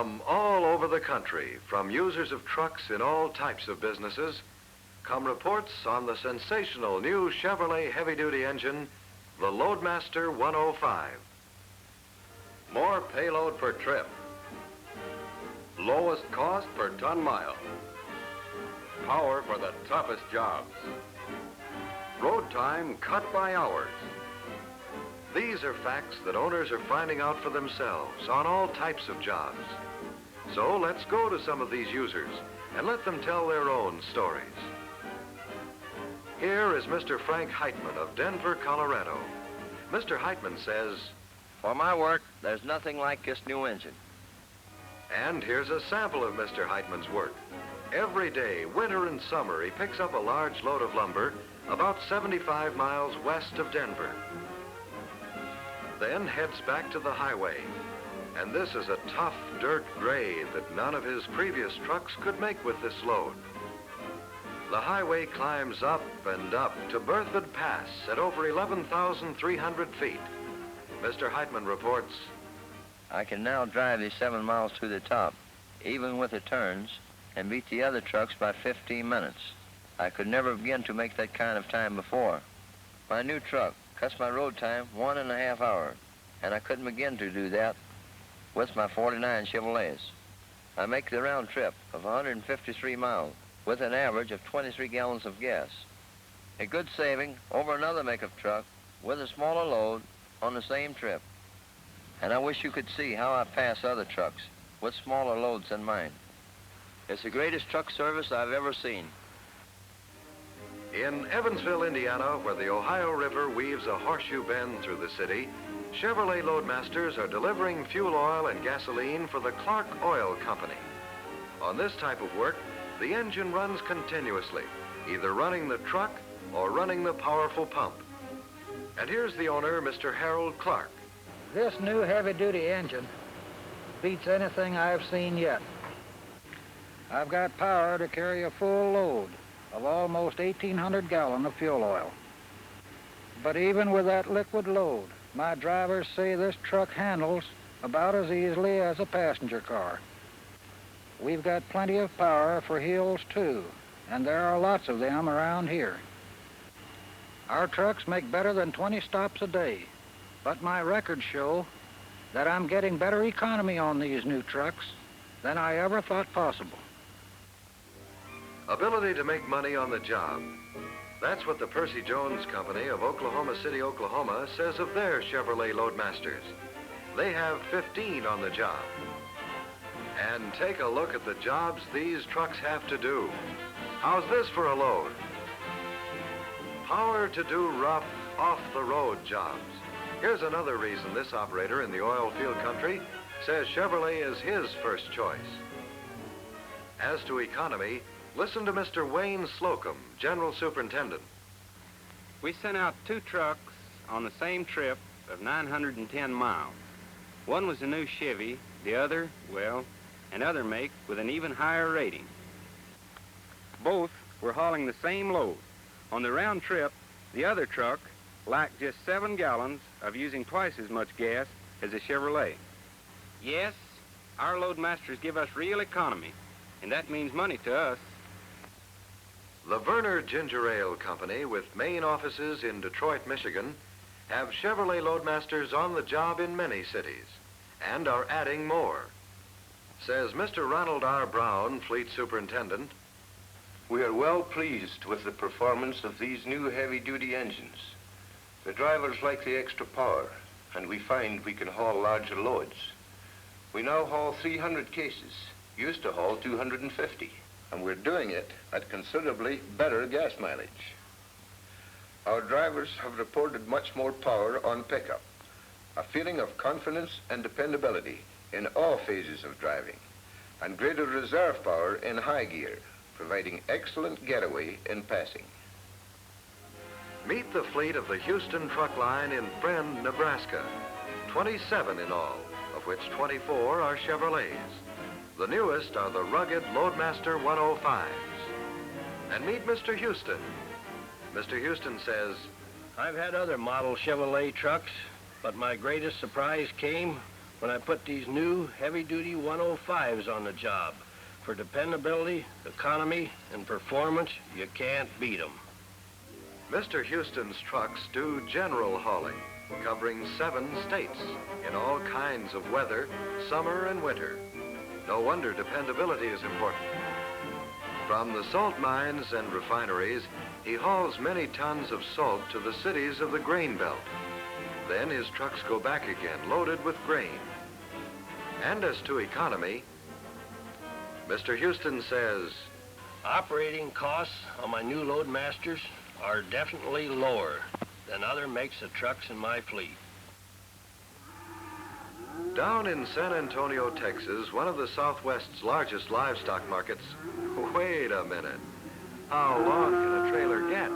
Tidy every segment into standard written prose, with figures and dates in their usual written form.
From all over the country, from users of trucks in all types of businesses, come reports on the sensational new Chevrolet heavy-duty engine, the Loadmaster 105. More payload per trip. Lowest cost per ton mile. Power for the toughest jobs. Road time cut by hours. These are facts that owners are finding out for themselves on all types of jobs. So let's go to some of these users and let them tell their own stories. Here is Mr. Frank Heightman of Denver, Colorado. Mr. Heightman says, "For my work, there's nothing like this new engine." And here's a sample of Mr. Heightman's work. Every day, winter and summer, he picks up a large load of lumber about 75 miles west of Denver. Then heads back to the highway. And this is a tough dirt grade that none of his previous trucks could make with this load. The highway climbs up and up to Berthoud Pass at over 11,300 feet. Mr. Heightman reports, "I can now drive these 7 miles to the top, even with the turns, and beat the other trucks by 15 minutes. I could never begin to make that kind of time before. My new truck cuts my road time 1.5 hours, and I couldn't begin to do that with my 49 Chevrolets. I make the round trip of 153 miles with an average of 23 gallons of gas. A good saving over another make-up truck with a smaller load on the same trip. And I wish you could see how I pass other trucks with smaller loads than mine. It's the greatest truck service I've ever seen." In Evansville, Indiana, where the Ohio River weaves a horseshoe bend through the city, Chevrolet Loadmasters are delivering fuel oil and gasoline for the Clark Oil Company. On this type of work, the engine runs continuously, either running the truck or running the powerful pump. And here's the owner, Mr. Harold Clark. This new heavy-duty engine beats anything I've seen yet. I've got power to carry a full load of almost 1,800 gallons of fuel oil. But even with that liquid load, my drivers say this truck handles about as easily as a passenger car. We've got plenty of power for hills too, and there are lots of them around here. Our trucks make better than 20 stops a day, but my records show that I'm getting better economy on these new trucks than I ever thought possible. Ability to make money on the job. That's what the Percy Jones Company of Oklahoma City, Oklahoma says of their Chevrolet Loadmasters. They have 15 on the job. And take a look at the jobs these trucks have to do. How's this for a load? Power to do rough, off-the-road jobs. Here's another reason this operator in the oil field country says Chevrolet is his first choice. As to economy, listen to Mr. Wayne Slokum, General Superintendent. We sent out 2 trucks on the same trip of 910 miles. One was a new Chevy, the other, well, another make with an even higher rating. Both were hauling the same load. On the round trip, the other truck lacked just 7 gallons of using twice as much gas as the Chevrolet. Yes, our Loadmasters give us real economy, and that means money to us. The Vernor Ginger Ale Company, with main offices in Detroit, Michigan, have Chevrolet Loadmasters on the job in many cities and are adding more. Says Mr. Ronald R. Brown, Fleet Superintendent, "We are well pleased with the performance of these new heavy-duty engines. The drivers like the extra power, and we find we can haul larger loads. We now haul 300 cases, used to haul 250, and we're doing it at considerably better gas mileage. Our drivers have reported much more power on pickup, a feeling of confidence and dependability in all phases of driving, and greater reserve power in high gear, providing excellent getaway in passing." Meet the fleet of the Houston truck line in Bren, Nebraska. 27 in all, of which 24 are Chevrolets. The newest are the rugged Loadmaster 105s. And meet Mr. Houston. Mr. Houston says, "I've had other model Chevrolet trucks, but my greatest surprise came when I put these new heavy-duty 105s on the job. For dependability, economy, and performance, you can't beat them. Mr. Houston's trucks do general hauling, covering 7 states in all kinds of weather, summer and winter. No wonder dependability is important. From the salt mines and refineries, he hauls many tons of salt to the cities of the grain belt. Then his trucks go back again, loaded with grain. And as to economy, Mr. Houston says, Operating costs on my new Loadmasters are definitely lower than other makes of trucks in my fleet. Down in San Antonio, Texas, one of the Southwest's largest livestock markets, wait a minute, how long can a trailer get?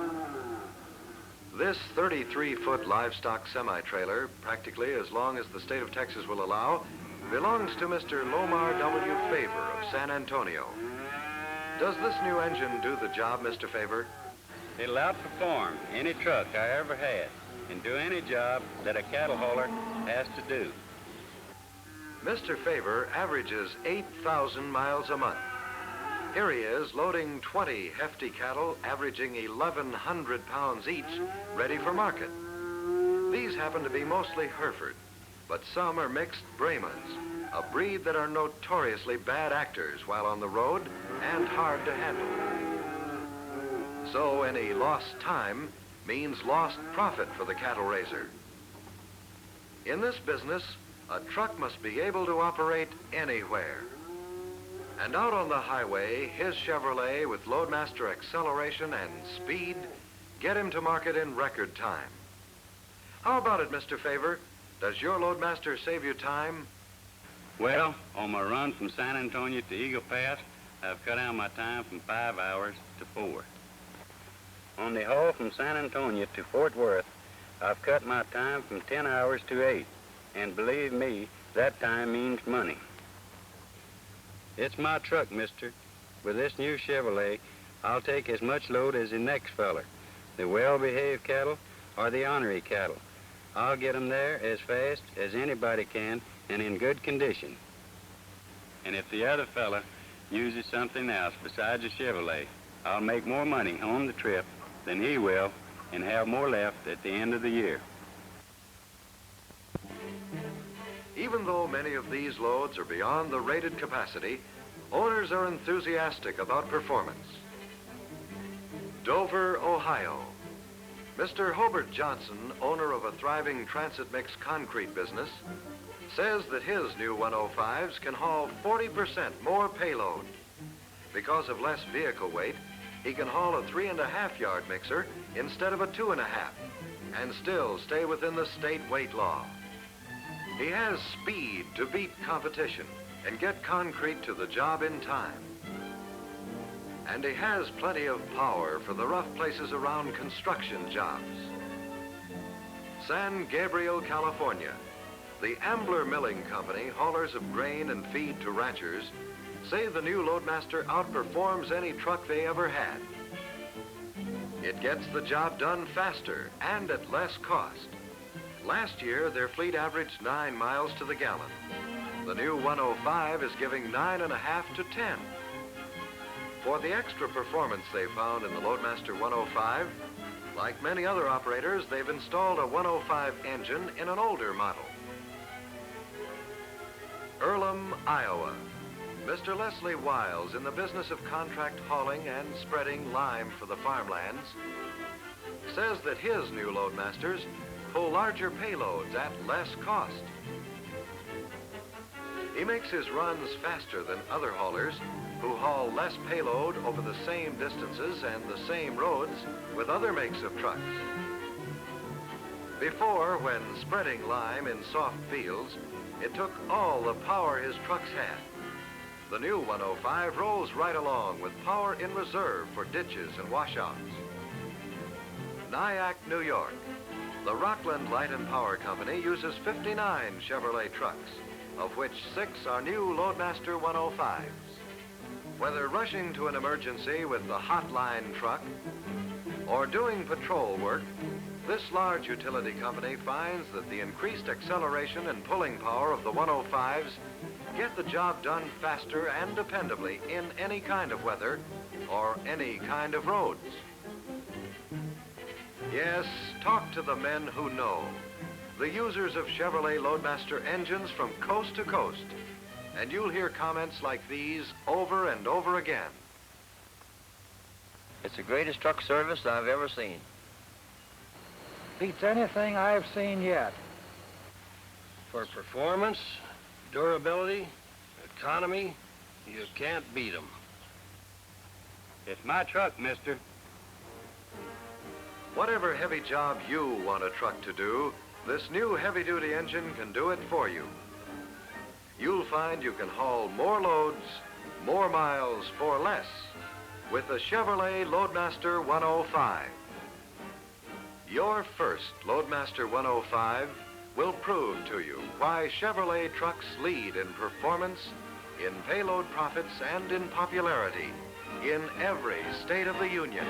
This 33-foot livestock semi-trailer, practically as long as the state of Texas will allow, belongs to Mr. L.R.W. Favor of San Antonio. Does this new engine do the job, Mr. Favor? It'll outperform any truck I ever had and do any job that a cattle hauler has to do. Mr. Favor averages 8,000 miles a month. Here he is loading 20 hefty cattle averaging 1,100 pounds each, ready for market. These happen to be mostly Hereford, but some are mixed Brahmans, a breed that are notoriously bad actors while on the road and hard to handle. So any lost time means lost profit for the cattle raiser. In this business, a truck must be able to operate anywhere. And out on the highway, his Chevrolet with Loadmaster acceleration and speed get him to market in record time. How about it, Mr. Favor? Does your Loadmaster save you time? Well, on my run from San Antonio to Eagle Pass, I've cut down my time from 5 hours to 4. On the haul from San Antonio to Fort Worth, I've cut my time from 10 hours to 8. And believe me, that time means money. It's my truck, mister. With this new Chevrolet, I'll take as much load as the next feller. The well-behaved cattle or the ornery cattle. I'll get 'em there as fast as anybody can and in good condition. And if the other fella uses something else besides a Chevrolet, I'll make more money on the trip than he will and have more left at the end of the year. Even though many of these loads are beyond the rated capacity, owners are enthusiastic about performance. Dover, Ohio. Mr. Hobert Johnson, owner of a thriving transit mix concrete business, says that his new 105s can haul 40% more payload. Because of less vehicle weight, he can haul a 3.5-yard mixer instead of a 2.5 and still stay within the state weight law. He has speed to beat competition and get concrete to the job in time. And he has plenty of power for the rough places around construction jobs. San Gabriel, California. The Ambler Milling Company, haulers of grain and feed to ranchers, say the new Loadmaster outperforms any truck they ever had. It gets the job done faster and at less cost. Last year, their fleet averaged 9 miles to the gallon. The new 105 is giving 9.5 to 10. For the extra performance they found in the Loadmaster 105, like many other operators, they've installed a 105 engine in an older model. L.R.W, Iowa. Mr. Leslie Wiles, in the business of contract hauling and spreading lime for the farmlands, says that his new Loadmasters pull larger payloads at less cost. He makes his runs faster than other haulers who haul less payload over the same distances and the same roads with other makes of trucks. Before, when spreading lime in soft fields, it took all the power his trucks had. The new 105 rolls right along with power in reserve for ditches and washouts. Nyack, New York. The Rockland Light and Power Company uses 59 Chevrolet trucks, of which 6 are new Loadmaster 105s. Whether rushing to an emergency with the hotline truck or doing patrol work, This large utility company finds that the increased acceleration and pulling power of the 105s get the job done faster and dependably in any kind of weather or any kind of roads. Yes, talk to the men who know, the users of Chevrolet Loadmaster engines from coast to coast, and you'll hear comments like these over and over again. It's the greatest truck service I've ever seen. Beats anything I've seen yet. For performance, durability, economy, you can't beat them. It's my truck, mister. Whatever heavy job you want a truck to do, this new heavy-duty engine can do it for you. You'll find you can haul more loads, more miles for less with the Chevrolet Loadmaster 105. Your first Loadmaster 105 will prove to you why Chevrolet trucks lead in performance, in payload profits, and in popularity in every state of the Union.